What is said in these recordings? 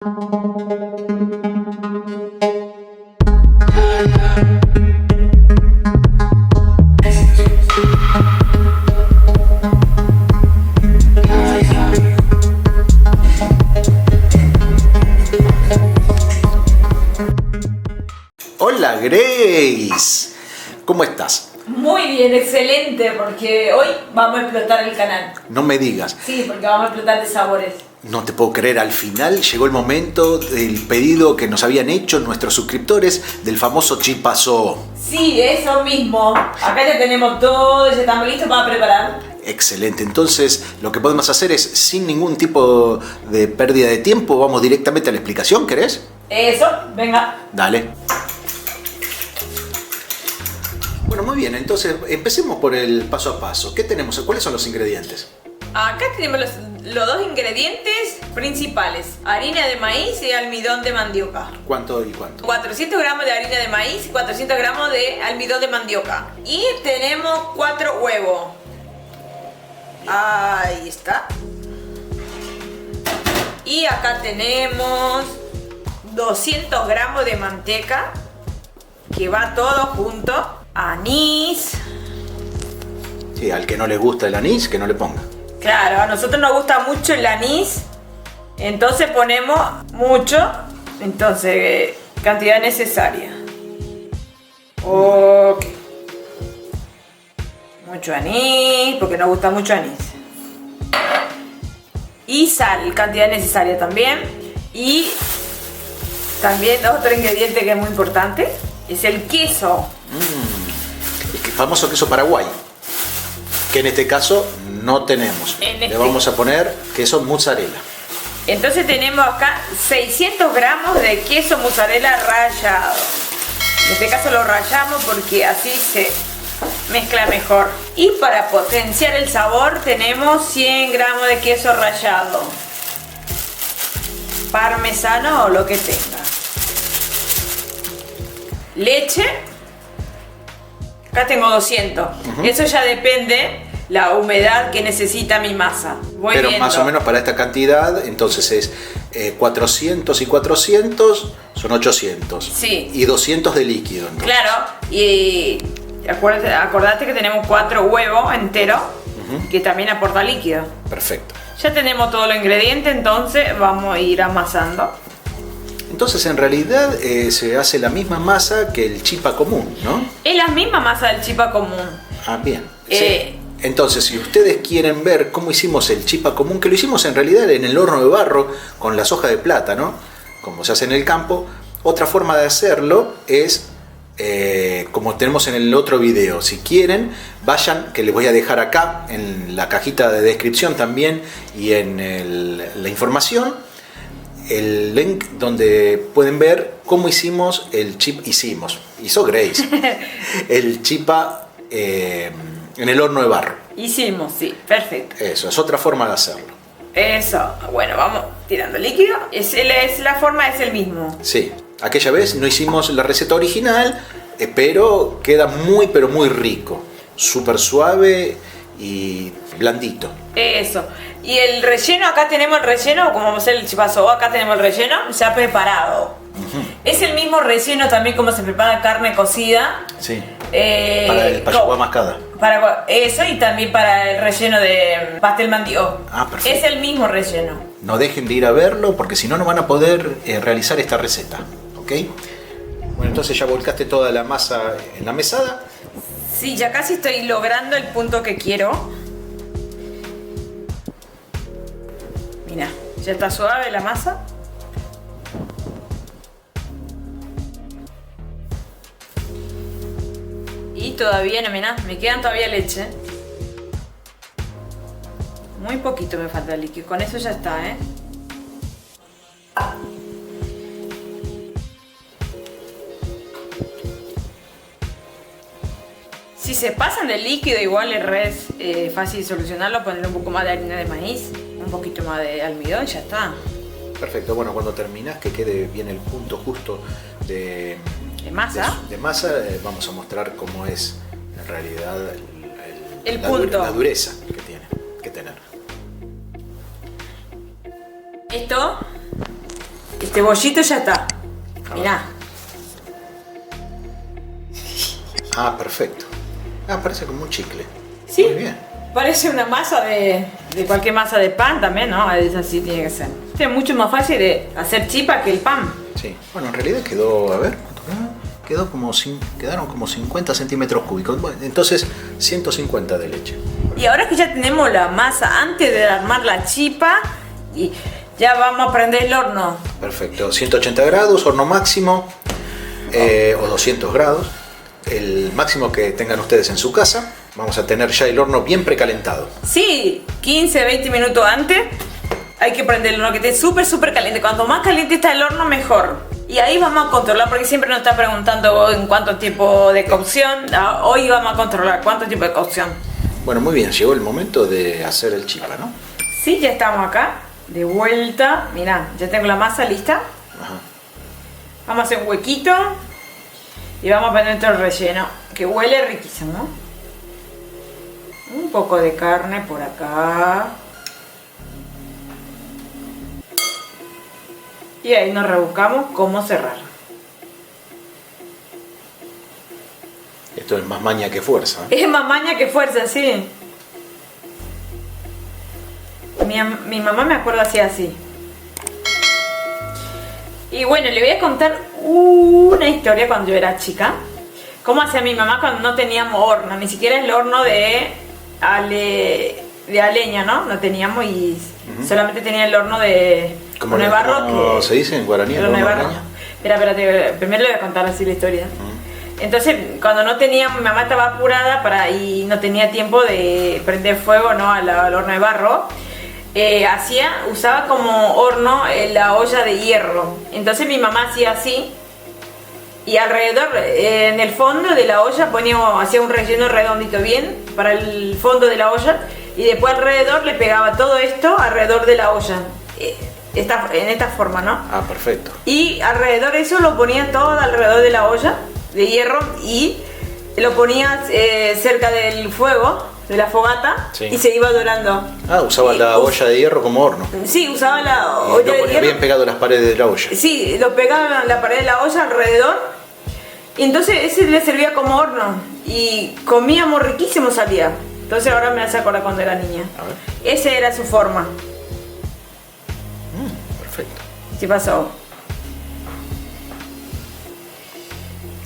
Hola Grace, ¿cómo estás? Muy bien, excelente, porque hoy vamos a explotar el canal. No me digas. Sí, porque vamos a explotar de sabores. No te puedo creer, al final llegó el momento del pedido que nos habían hecho nuestros suscriptores del famoso Chipazo. Sí, eso mismo. Acá ya tenemos todo, ya estamos listos para preparar. Excelente, entonces lo que podemos hacer es, sin ningún tipo de pérdida de tiempo, vamos directamente a la explicación, ¿querés? Eso, venga. Dale. Bueno, muy bien, entonces empecemos por el paso a paso. ¿Qué tenemos? ¿Cuáles son los ingredientes? Acá tenemos los dos ingredientes principales. Harina de maíz y almidón de mandioca. ¿Cuánto y cuánto? 400 gramos de harina de maíz y 400 gramos de almidón de mandioca. Y tenemos 4 huevos. Ahí está. Y acá tenemos 200 gramos de manteca, que va todo junto. Anís. Sí, al que no le gusta el anís, que no le ponga. Claro, a nosotros nos gusta mucho el anís, entonces ponemos mucho, entonces cantidad necesaria. Ok. Mucho anís, porque nos gusta mucho anís. Y sal, cantidad necesaria también. Y también otro ingrediente que es muy importante es el queso. El famoso queso Paraguay, que en este caso no tenemos. Le vamos a poner queso mozzarella. Entonces tenemos acá 600 gramos de queso mozzarella rallado. En este caso lo rallamos porque así se mezcla mejor. Y para potenciar el sabor tenemos 100 gramos de queso rallado. Parmesano o lo que tenga. Leche. Acá tengo 200. Eso ya depende la humedad que necesita mi masa. Pero más o menos para esta cantidad, entonces es 400 y 400 son 800. Sí. Y 200 de líquido. Entonces. Claro. Y acordate que tenemos 4 huevos enteros, que también aporta líquido. Perfecto. Ya tenemos todos los ingredientes, entonces vamos a ir amasando. Entonces en realidad se hace la misma masa que el chipa común, ¿no? Es la misma masa del chipa común. Ah, bien. Sí. Entonces, si ustedes quieren ver cómo hicimos el chipa común, que lo hicimos en realidad en el horno de barro con las hojas de plátano, como se hace en el campo, otra forma de hacerlo es como tenemos en el otro video. Si quieren, vayan, que les voy a dejar acá en la cajita de descripción también y en la información, el link donde pueden ver cómo hicimos el chip. Hizo Grace. El chipa en el horno de barro. Hicimos, sí, perfecto. Eso, es otra forma de hacerlo. Eso, bueno, vamos tirando líquido. La forma es el mismo. Sí, aquella vez no hicimos la receta original, pero queda pero muy rico. Súper suave y blandito. Eso. Y el relleno, acá tenemos el relleno, como vamos a hacer el chipazo, acá tenemos el relleno ya preparado. Es el mismo relleno también como se prepara carne cocida. Sí. Para el payaguá mascada. Para eso y también para el relleno de pastel mandioca. Ah, perfecto. Es el mismo relleno. No dejen de ir a verlo porque si no, no van a poder realizar esta receta. ¿Ok? Bueno, entonces ya volcaste toda la masa en la mesada. Sí, ya casi estoy logrando el punto que quiero. Mira, ya está suave la masa. Y todavía no, mirá, me quedan todavía leche. Muy poquito me falta el líquido, con eso ya está, ¿eh? Si se pasan del líquido, igual es fácil solucionarlo, poner un poco más de harina de maíz, un poquito más de almidón y ya está. Perfecto, bueno, cuando terminas que quede bien el punto justo de masa, vamos a mostrar cómo es en realidad el punto. La dureza que tiene que tener. Esto este bollito ya está. Mirá. Ah, perfecto. Ah, parece como un chicle. Sí. Muy bien. Parece una masa de cualquier masa de pan también, ¿no? Es así, tiene que ser. Es mucho más fácil de hacer chipa que el pan. Sí. Bueno, en realidad quedó, a ver, ¿cuánto quedó? Quedaron como 50 centímetros cúbicos. Bueno, entonces, 150 de leche. Y ahora que ya tenemos la masa, antes de armar la chipa, y ya vamos a prender el horno. Perfecto. 180 grados, horno máximo, o 200 grados. El máximo que tengan ustedes en su casa. Vamos a tener ya el horno bien precalentado. Sí, 15, 20 minutos antes hay que prender el horno que esté súper caliente. Cuanto más caliente está el horno, mejor. Y ahí vamos a controlar, porque siempre nos está preguntando en cuánto tiempo de cocción. Hoy vamos a controlar cuánto tiempo de cocción. Bueno, muy bien, llegó el momento de hacer el chipa, ¿no? Sí, ya estamos acá, de vuelta. Mirá, ya tengo la masa lista. Ajá. Vamos a hacer un huequito y vamos a poner nuestro relleno, que huele riquísimo, ¿no? Un poco de carne por acá. Y ahí nos rebuscamos cómo cerrar. Esto es más maña que fuerza. Es más maña que fuerza, sí. Mi mamá me acuerdo hacía así. Y bueno, le voy a contar una historia cuando yo era chica. Cómo hacía mi mamá cuando no teníamos horno. Ni siquiera el horno de leña, ¿no? No teníamos y solamente tenía el horno de barro. ¿Cómo se dice en guaraní? El horno de barro. Espérate, primero le voy a contar así la historia. Entonces, cuando no tenía, mi mamá estaba apurada y no tenía tiempo de prender fuego, ¿no? al horno de barro. Usaba como horno la olla de hierro. Entonces mi mamá hacía así. Y alrededor, en el fondo de la olla hacía un relleno redondito bien para el fondo de la olla. Y después alrededor le pegaba todo esto alrededor de la olla. En esta forma, ¿no? Ah, perfecto. Y alrededor de eso lo ponía todo alrededor de la olla de hierro. Y lo ponía cerca del fuego, de la fogata. Sí. Y se iba dorando. Ah, usaba la olla de hierro como horno. Sí, usaba la olla de hierro. Bien pegado a las paredes de la olla. Sí, lo pegaba en la pared de la olla alrededor. Y entonces ese le servía como horno. Y comíamos riquísimo, salía. Entonces ahora me hace acordar cuando era niña. A ver. Esa era su forma. Perfecto. ¿Qué pasó?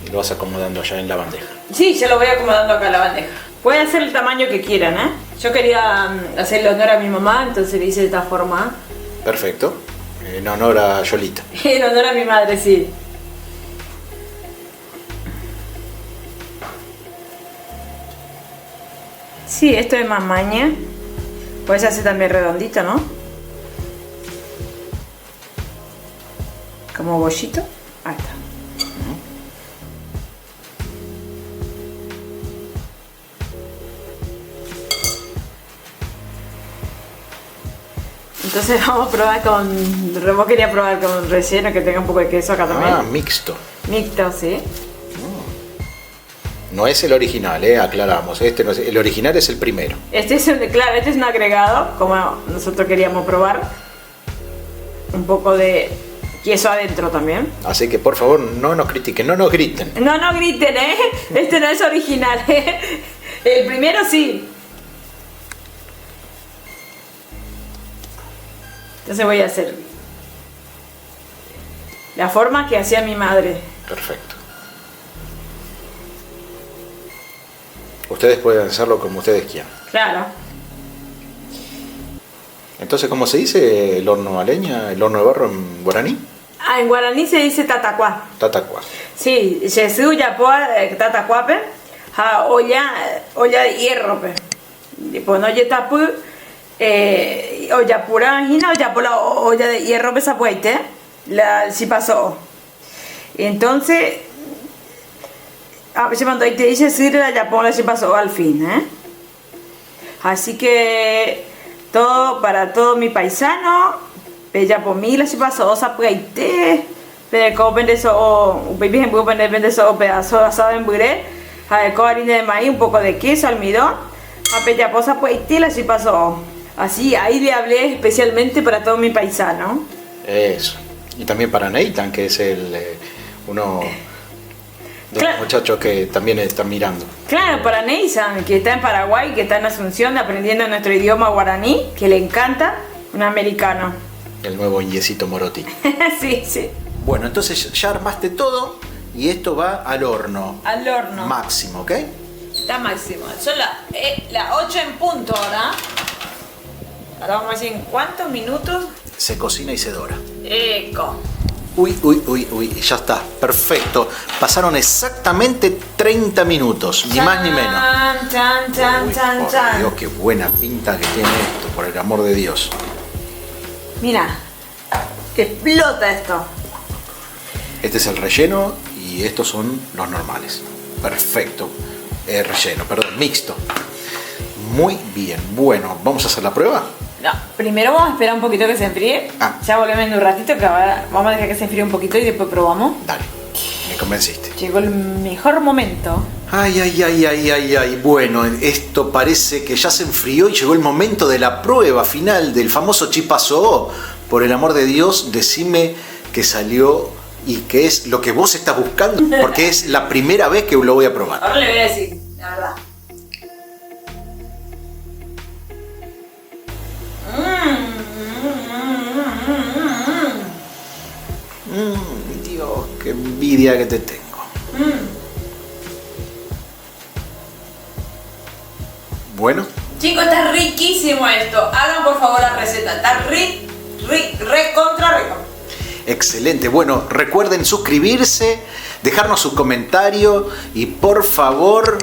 Y lo vas acomodando allá en la bandeja. Sí, ya lo voy acomodando acá en la bandeja. Pueden hacer el tamaño que quieran, ¿eh? Yo quería hacerle honor a mi mamá, entonces le hice de esta forma. Perfecto. En honor a Yolita. En honor a mi madre, sí. Sí, esto es más maña. Puedes hacer también redondito, ¿no? Como bollito. Ahí está. Entonces vamos a probar vos quería probar con relleno que tenga un poco de queso acá también. Ah, mixto. Mixto, sí. No es el original, aclaramos. No es, el original es el primero. Este es un agregado, como nosotros queríamos probar. Un poco de queso adentro también. Así que por favor no nos critiquen, no nos griten. No griten, Este no es original, El primero sí. Entonces voy a hacer la forma que hacía mi madre. Perfecto. Ustedes pueden hacerlo como ustedes quieran. Claro. Entonces, ¿cómo se dice el horno a leña, el horno de barro en guaraní? En guaraní se dice tatacuá. Tatacuá. Sí, Jesús ya tatacuape, olla de hierro, pe. Después no ya tapu, olla pura angina, olla por la olla de hierro, esa puente, si pasó. Entonces, a veces cuando te dice sirve la yapona se pasó al fin, Así que para todo mi paisano, bella por mí la se pasó, esa puente, pero como vende eso, vende eso pedazo asado en buré, con harina de maíz, un poco de queso, almidón, a bella posa puente la se pasó. Así, ahí le hablé especialmente para todo mi paisano. Eso. Y también para Nathan, que es uno de los muchachos que también están mirando. Claro, para Nathan, que está en Paraguay, que está en Asunción aprendiendo nuestro idioma guaraní, que le encanta, un americano. El nuevo Indiecito Morotti. Sí, sí. Bueno, entonces ya armaste todo y esto va al horno. Al horno. Máximo, ¿ok? Está máximo. Son las 8 en punto ahora. Ahora vamos a decir en cuántos minutos. Se cocina y se dora. Eco. Uy, ya está, perfecto. Pasaron exactamente 30 minutos, ni más ni menos. Por Dios, qué buena pinta que tiene esto, por el amor de Dios. Mira, explota esto. Este es el relleno y estos son los normales. Perfecto. Relleno, perdón, mixto. Muy bien. Bueno, ¿vamos a hacer la prueba? No, primero vamos a esperar un poquito que se enfríe. Ya volvemos en un ratito, que ahora vamos a dejar que se enfríe un poquito y después probamos. Dale, me convenciste. Llegó el mejor momento. Ay. Bueno, esto parece que ya se enfrió y llegó el momento de la prueba final del famoso Chipazó. Por el amor de Dios, decime que salió y que es lo que vos estás buscando, porque es la primera vez que lo voy a probar. Ahora le voy a decir, la verdad. Dios, qué envidia que te tengo. Bueno. Chicos, está riquísimo esto. Hagan por favor la receta. Está recontra. Excelente. Bueno, recuerden suscribirse, dejarnos su comentario y por favor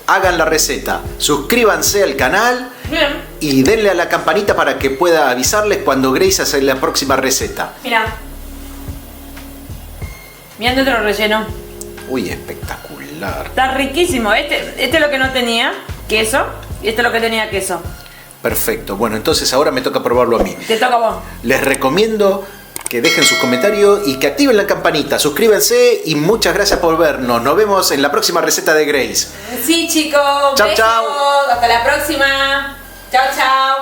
hagan la receta. Suscríbanse al canal. Bien. Y denle a la campanita para que pueda avisarles cuando Grace hace la próxima receta. Mira. Mirando otro relleno. Uy, espectacular. Está riquísimo. Este es lo que no tenía, queso. Y este es lo que tenía queso. Perfecto. Bueno, entonces ahora me toca probarlo a mí. Te toca a vos. Les recomiendo que dejen sus comentarios y que activen la campanita. Suscríbanse y muchas gracias por vernos. Nos vemos en la próxima receta de Grace. Sí, chicos. Chao, besos. chao. Hasta la próxima. Chao, chao.